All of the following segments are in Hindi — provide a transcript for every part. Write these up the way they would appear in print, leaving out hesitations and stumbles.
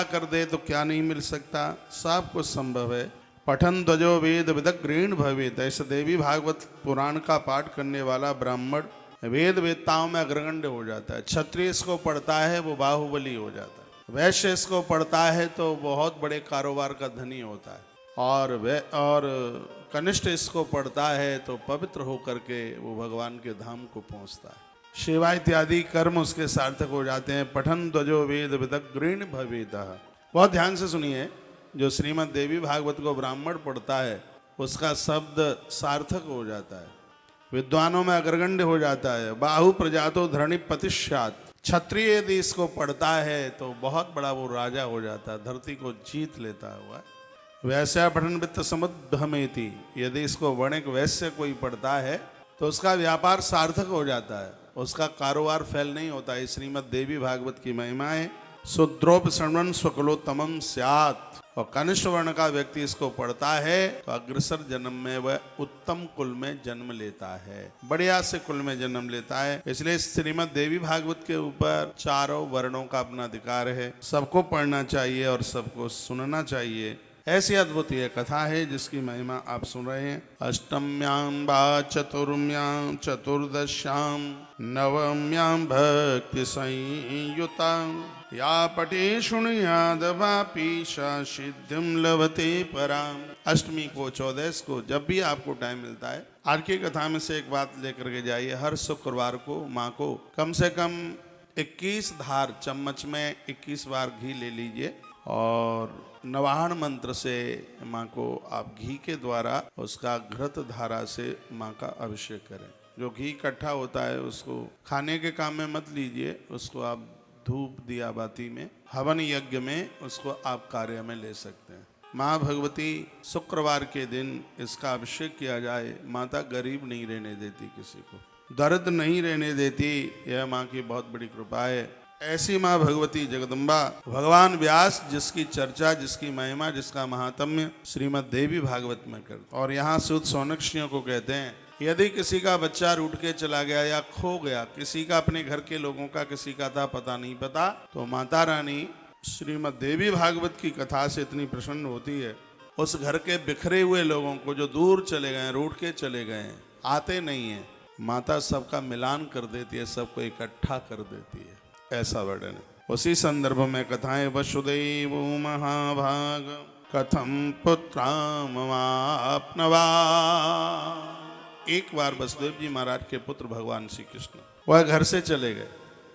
पूरा कर दे तो क्या नहीं मिल सकता, सब कुछ संभव है। पठन ध्वजो वेद विदग्रीण भवेत, ऐसे देवी भागवत पुराण का पाठ करने वाला ब्राह्मण वेद वेदताओं में अग्रगण्य हो जाता है। क्षत्रिय इसको पढ़ता है वो बाहुबली हो जाता है, वैश्य इसको पढ़ता है तो बहुत बड़े कारोबार का धनी होता है, और कनिष्ठ इसको पढ़ता है तो पवित्र होकर के वो भगवान के धाम को पहुंचता है। सेवा इत्यादि कर्म उसके सार्थक हो जाते हैं। पठन ध्वजो वेद विदग्रीण भवेत। बहुत ध्यान से सुनिए, जो श्रीमद् देवी भागवत को ब्राह्मण पढ़ता है उसका शब्द सार्थक हो जाता है, विद्वानों में अग्रगण्य हो जाता है। बाहु प्रजातो धरणी पतिष्यात, क्षत्रिय यदि इसको पढ़ता है तो बहुत बड़ा वो राजा हो जाता है, धरती को जीत लेता हुआ। वैश्या पठन वित्त समुद्भमेति, यदि इसको वणिक वैश्य कोई पढ़ता है तो उसका व्यापार सार्थक हो जाता है, उसका कारोबार फेल नहीं होता है। श्रीमद् देवी भागवत की महिमा है। शूद्रोप शरणन स्वकुलोत्तमम स्यात्, और कनिष्ठ वर्ण का व्यक्ति इसको पढ़ता है तो अग्रसर जन्म में वह उत्तम कुल में जन्म लेता है, बढ़िया से कुल में जन्म लेता है। इसलिए श्रीमद् देवी भागवत के ऊपर चारों वर्णों का अपना अधिकार है, सबको पढ़ना चाहिए और सबको सुनना चाहिए। ऐसी अद्भुत यह कथा है जिसकी महिमा आप सुन रहे हैं। अष्टम्यां वा चतुर्म्यां चतुर्दश्यां नवम्यां भक्ति संयुतां या पटे शृणुयाद वापि सा सिद्धिं लभते परां। अष्टमी को, 14 को, जब भी आपको टाइम मिलता है, आज की कथा में से एक बात लेकर के जाइए। हर शुक्रवार को माँ को कम से कम 21 धार चम्मच में 21 बार घी ले लीजिए और नवाहन मंत्र से माँ को आप घी के द्वारा उसका घृत धारा से माँ का अभिषेक करें। जो घी इकट्ठा होता है उसको खाने के काम में मत लीजिए, उसको आप धूप दिया बाती में, हवन यज्ञ में उसको आप कार्य में ले सकते हैं। माँ भगवती शुक्रवार के दिन इसका अभिषेक किया जाए। माता गरीब नहीं रहने देती, किसी को दर्द नहीं रहने देती, यह माँ की बहुत बड़ी कृपा है। ऐसी माँ भगवती जगदम्बा, भगवान व्यास जिसकी चर्चा, जिसकी महिमा, जिसका महात्म्य श्रीमद् देवी भागवत में करते। और यहाँ सूत सौनक्षियों को कहते हैं, यदि किसी का बच्चा रूठ के चला गया या खो गया, किसी का अपने घर के लोगों का किसी का था पता नहीं पता, तो माता रानी श्रीमद् देवी भागवत की कथा से इतनी प्रसन्न होती है, उस घर के बिखरे हुए लोगों को जो दूर चले गए, रूठ के चले गए, आते नहीं है, माता सबका मिलान कर देती है, सबको इकट्ठा कर देती है। ऐसा वर्णन है। उसी संदर्भ में कथाएं वसुदेव महाभाग कथम पुत्रामवाप्नवा। एक बार वसुदेव जी महाराज के पुत्र भगवान श्री कृष्ण वह घर से चले गए।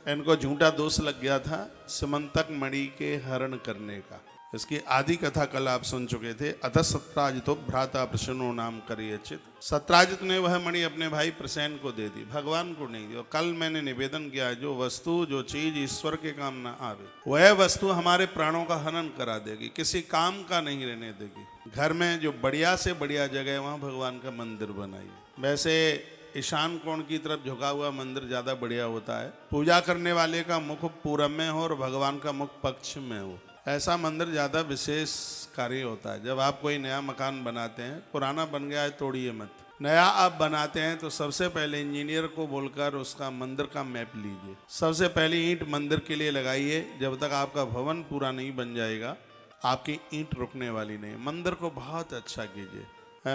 इनको झूठा दोष लग गया था समंतक मणि के हरण करने का। इसकी आदि कथा कल आप सुन चुके थे। अतः सत्राजितो भ्राता प्रसन्नो नाम करियचित। सत्राजित ने वह मणि अपने भाई प्रसेन को दे दी, भगवान को नहीं दी। और कल मैंने निवेदन किया, जो वस्तु, जो चीज ईश्वर के काम ना आवे, वह वस्तु हमारे प्राणों का हनन करा देगी, किसी काम का नहीं रहने देगी। घर में जो बढ़िया से बढ़िया जगह है वहाँ भगवान का मंदिर बनाइए। वैसे ईशान कोण की तरफ झुका हुआ मंदिर ज्यादा बढ़िया होता है। पूजा करने वाले का मुख पूरब में हो और भगवान का मुख पश्चिम में हो, ऐसा मंदिर ज़्यादा विशेष कार्य होता है। जब आप कोई नया मकान बनाते हैं, पुराना बन गया है तोड़िए मत, नया आप बनाते हैं तो सबसे पहले इंजीनियर को बोलकर उसका मंदिर का मैप लीजिए। सबसे पहली ईंट मंदिर के लिए लगाइए। जब तक आपका भवन पूरा नहीं बन जाएगा आपकी ईंट रुकने वाली नहीं। मंदिर को बहुत अच्छा कीजिए।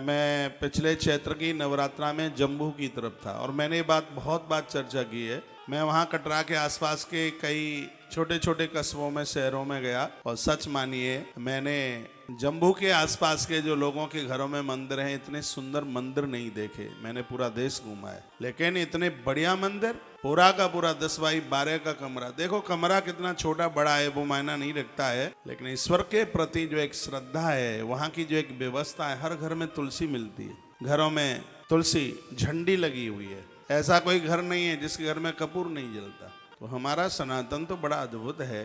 मैं पिछले चैत्र की नवरात्रा में जम्मू की तरफ था और मैंने बहुत बात चर्चा की है। मैं वहाँ कटरा के आसपास के कई छोटे छोटे कस्बों में, शहरों में गया और सच मानिए मैंने जम्मू के आसपास के जो लोगों के घरों में मंदिर हैं, इतने सुंदर मंदिर नहीं देखे। मैंने पूरा देश घूमा है, लेकिन इतने बढ़िया मंदिर, पूरा का पूरा 10 बाई 12 का कमरा। देखो कमरा कितना छोटा बड़ा है वो मायना नहीं रखता है, लेकिन ईश्वर के प्रति जो एक श्रद्धा है, वहाँ की जो एक व्यवस्था है, हर घर में तुलसी मिलती है। घरों में तुलसी झंडी लगी हुई है। ऐसा कोई घर नहीं है जिसके घर में कपूर नहीं जलता। तो हमारा सनातन तो बड़ा अद्भुत है।